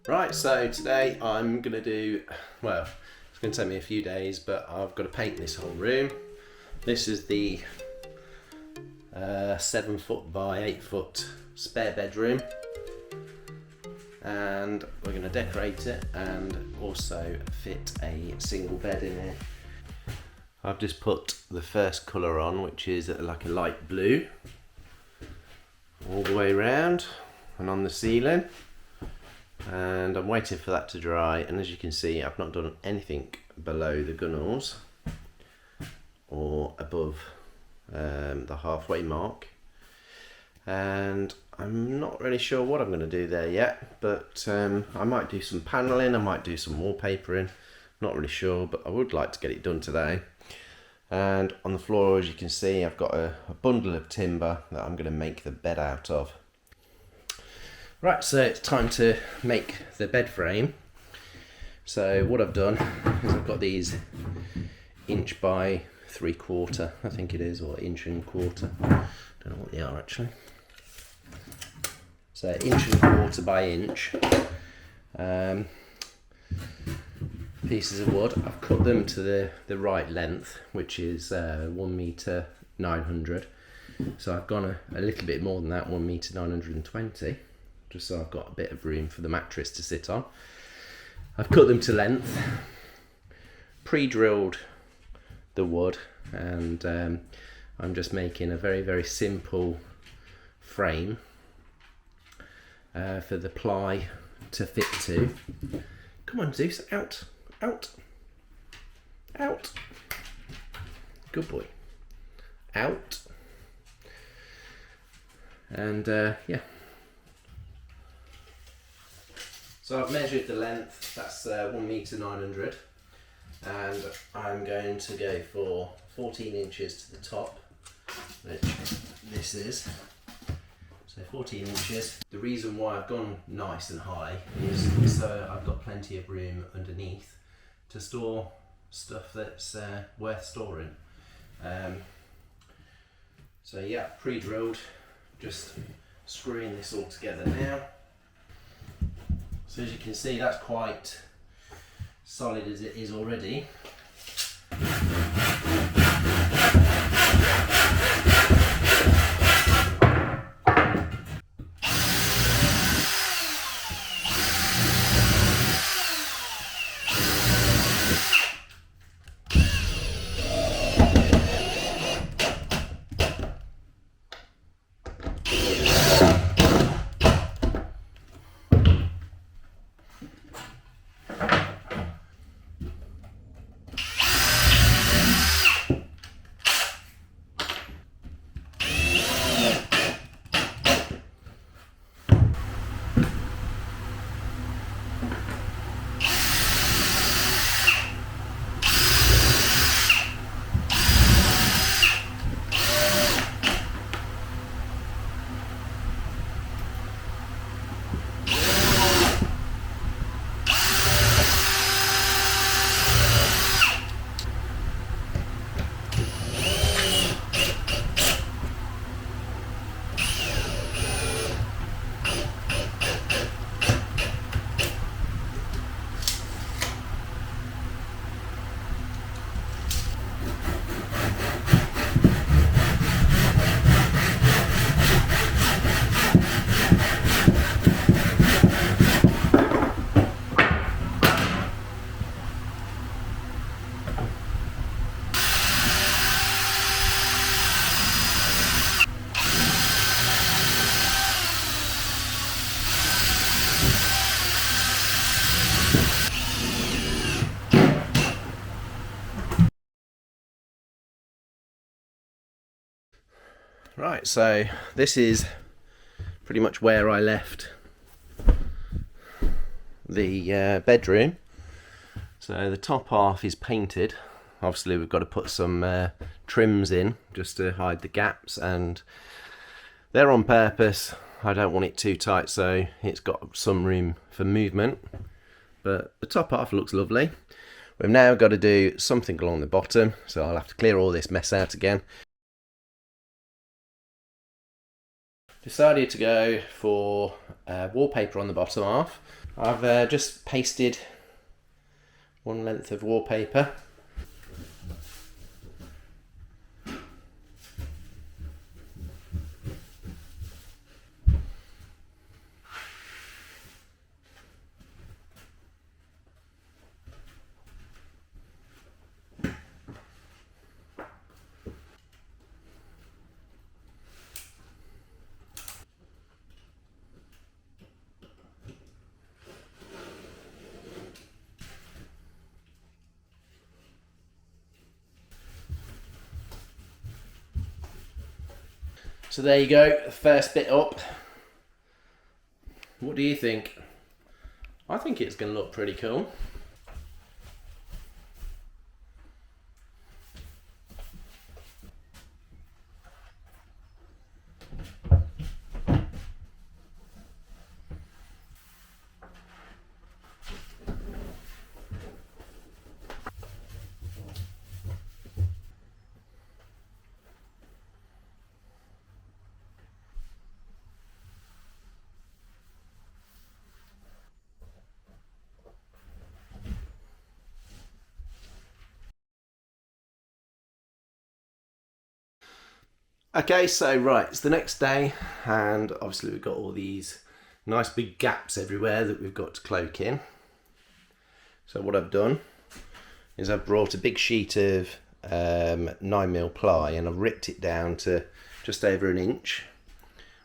Right, so today I'm going to do, well, it's going to take me a few days, but I've got to paint this whole room. This is the 7 foot by 8 foot spare bedroom, and we're going to decorate it and also fit a single bed in here. I've just put the first colour on, which is like a light blue, all the way around and on the ceiling. And I'm waiting for that to dry, and as you can see I've not done anything below the gunnels or above the halfway mark, and I'm not really sure what I'm going to do there yet, but I might do some panelling, I might do some wallpapering, not really sure, but I would like to get it done today. And on the floor, as you can see, I've got a bundle of timber that I'm going to make the bed out of. Right, so it's time to make the bed frame. So what I've done is I've got these 1 by 3/4, I think it is, or 1 1/4. Don't know what they are actually. So 1 1/4 by inch pieces of wood. I've cut them to the right length, which is 1 meter 900. So I've gone a little bit more than that, 1 meter 920. Just so I've got a bit of room for the mattress to sit on. I've cut them to length, pre-drilled the wood, and I'm just making a very, very simple frame for the ply to fit to. Come on, Zeus, out, out, out. Good boy. Out. And yeah. So I've measured the length, that's 1 meter 900, and I'm going to go for 14 inches to the top, which this is. So 14 inches. The reason why I've gone nice and high is so I've got plenty of room underneath to store stuff that's worth storing. So yeah, pre-drilled, just screwing this all together now. So as you can see, that's quite solid as it is already. Right, so this is pretty much where I left the bedroom. So the top half is painted. Obviously we've got to put some trims in just to hide the gaps, and they're on purpose. I don't want it too tight, so it's got some room for movement, but the top half looks lovely. We've now got to do something along the bottom, so I'll have to clear all this mess out again. decided to go for wallpaper on the bottom half. I've just pasted one length of wallpaper. So there you go, the first bit up. What do you think? I think it's going to look pretty cool. Okay, so right, it's the next day, and obviously we've got all these nice big gaps everywhere that we've got to cloak in. So what I've done is I've brought a big sheet of 9mm ply, and I've ripped it down to just over an inch,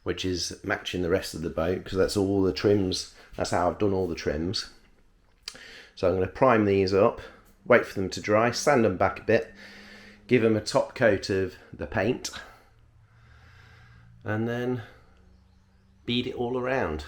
which is matching the rest of the boat, because that's all the trims, that's how I've done all the trims. So I'm going to prime these up, wait for them to dry, sand them back a bit, give them a top coat of the paint, and then bead it all around.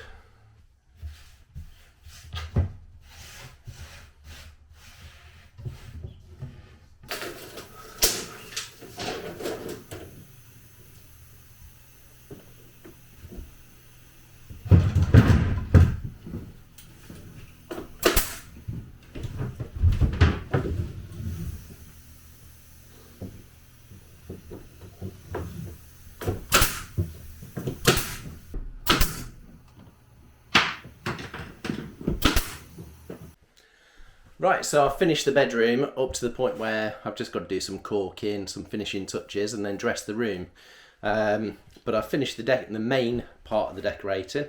Right, so I've finished the bedroom up to the point where I've just got to do some caulking, some finishing touches, and then dress the room. But I've finished the main part of the decorating.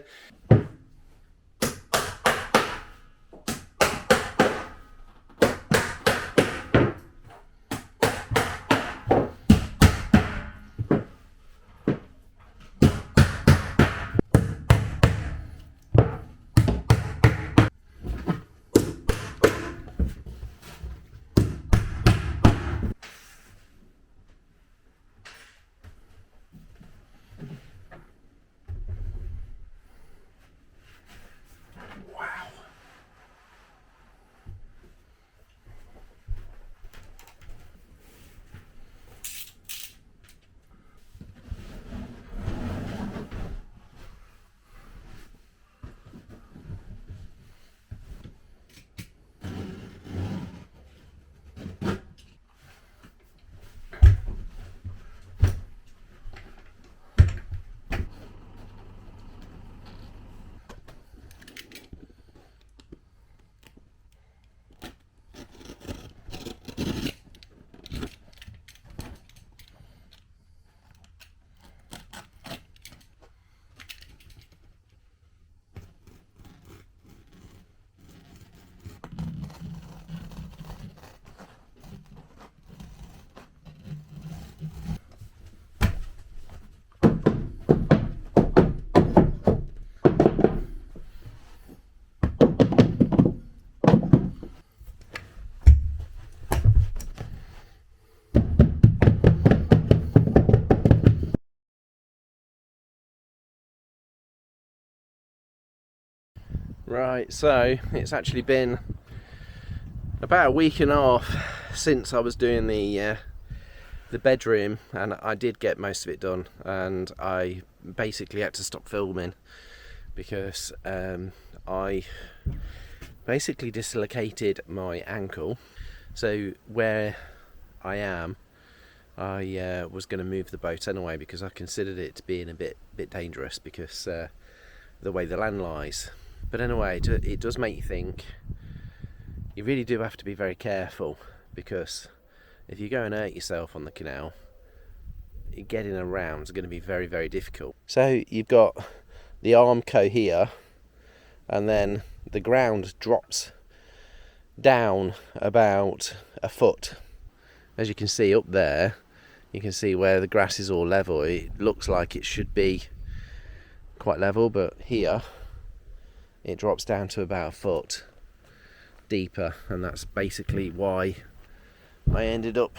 Right, so it's actually been about a week and a half since I was doing the bedroom, and I did get most of it done, and I basically had to stop filming because I basically dislocated my ankle. So where I am, I was going to move the boat anyway, because I considered it being a bit dangerous because the way the land lies. But anyway, it does make you think. You really do have to be very careful, because if you go and hurt yourself on the canal, getting around is going to be very difficult. So you've got the Armco here, and then the ground drops down about a foot. As you can see up there, you can see where the grass is all level. It looks like it should be quite level, but here it drops down to about a foot deeper, and that's basically why I ended up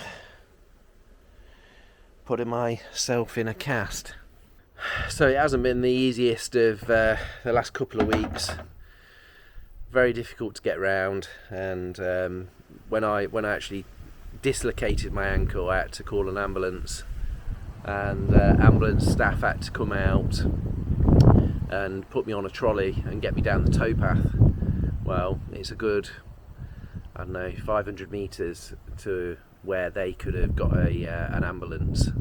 putting myself in a cast. So it hasn't been the easiest of the last couple of weeks. Very difficult to get round, and when I actually dislocated my ankle, I had to call an ambulance, and ambulance staff had to come out and put me on a trolley and get me down the towpath. Well, it's a good, I don't know, 500 metres to where they could have got an ambulance.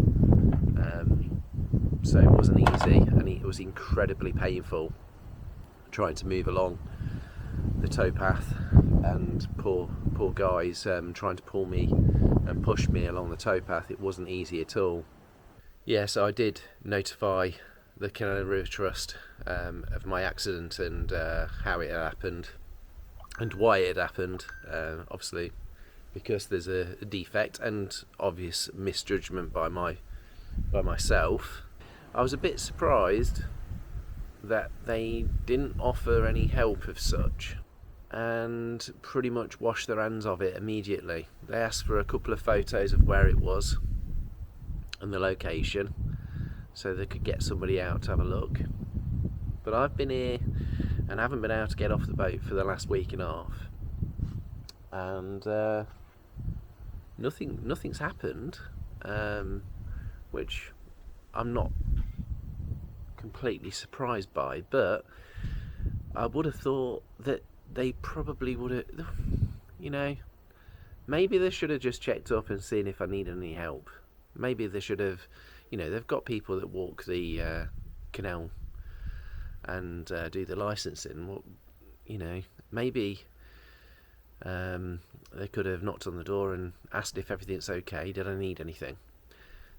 So it wasn't easy, and it was incredibly painful trying to move along the towpath, and poor guys trying to pull me and push me along the towpath. It wasn't easy at all. Yeah, so I did notify the Canal River Trust of my accident and how it had happened and why it had happened. Obviously, because there's a defect and obvious misjudgment by myself. I was a bit surprised that they didn't offer any help of such, and pretty much washed their hands of it immediately. They asked for a couple of photos of where it was and the location, so they could get somebody out to have a look. But I've been here and haven't been able to get off the boat for the last week and a half, and nothing's happened, which I'm not completely surprised by, but I would have thought that they probably would have, maybe they should have just checked up and seen if I need any help. Maybe they should have, they've got people that walk the canal and do the licensing. Well, maybe they could have knocked on the door and asked if everything's okay. Did I need anything?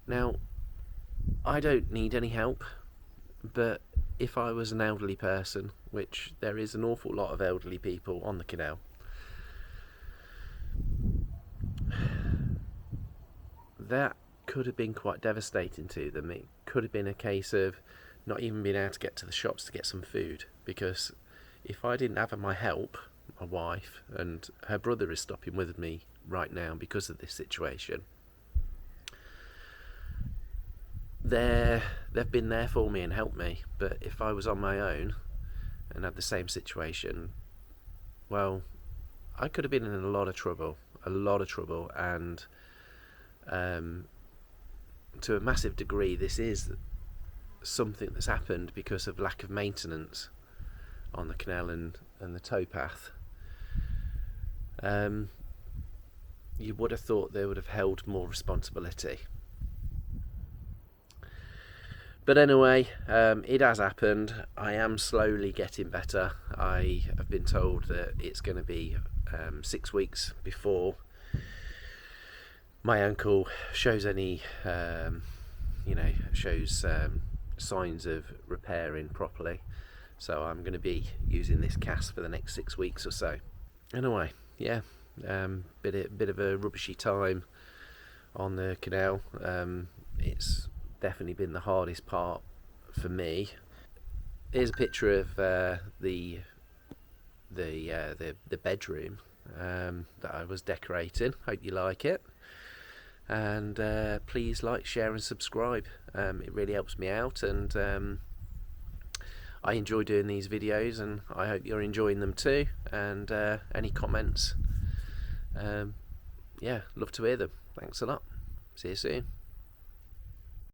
Now, I don't need any help, but if I was an elderly person, which there is an awful lot of elderly people on the canal, that could have been quite devastating to them. It could have been a case of not even being able to get to the shops to get some food, because if I didn't have my help, my wife and her brother is stopping with me right now because of this situation, they've been there for me and helped me. But if I was on my own and had the same situation, well, I could have been in a lot of trouble, and to a massive degree this is something that's happened because of lack of maintenance on the canal and the towpath. You would have thought they would have held more responsibility. But anyway, it has happened. I am slowly getting better. I have been told that it's going to be 6 weeks before my ankle shows any, signs of repairing properly. So I'm going to be using this cast for the next 6 weeks or so. Anyway, yeah, bit of a rubbishy time on the canal. It's definitely been the hardest part for me. Here's a picture of the bedroom that I was decorating. Hope you like it, and please like, share and subscribe. It really helps me out, and I enjoy doing these videos, and I hope you're enjoying them too. And any comments, love to hear them. Thanks a lot. See you soon.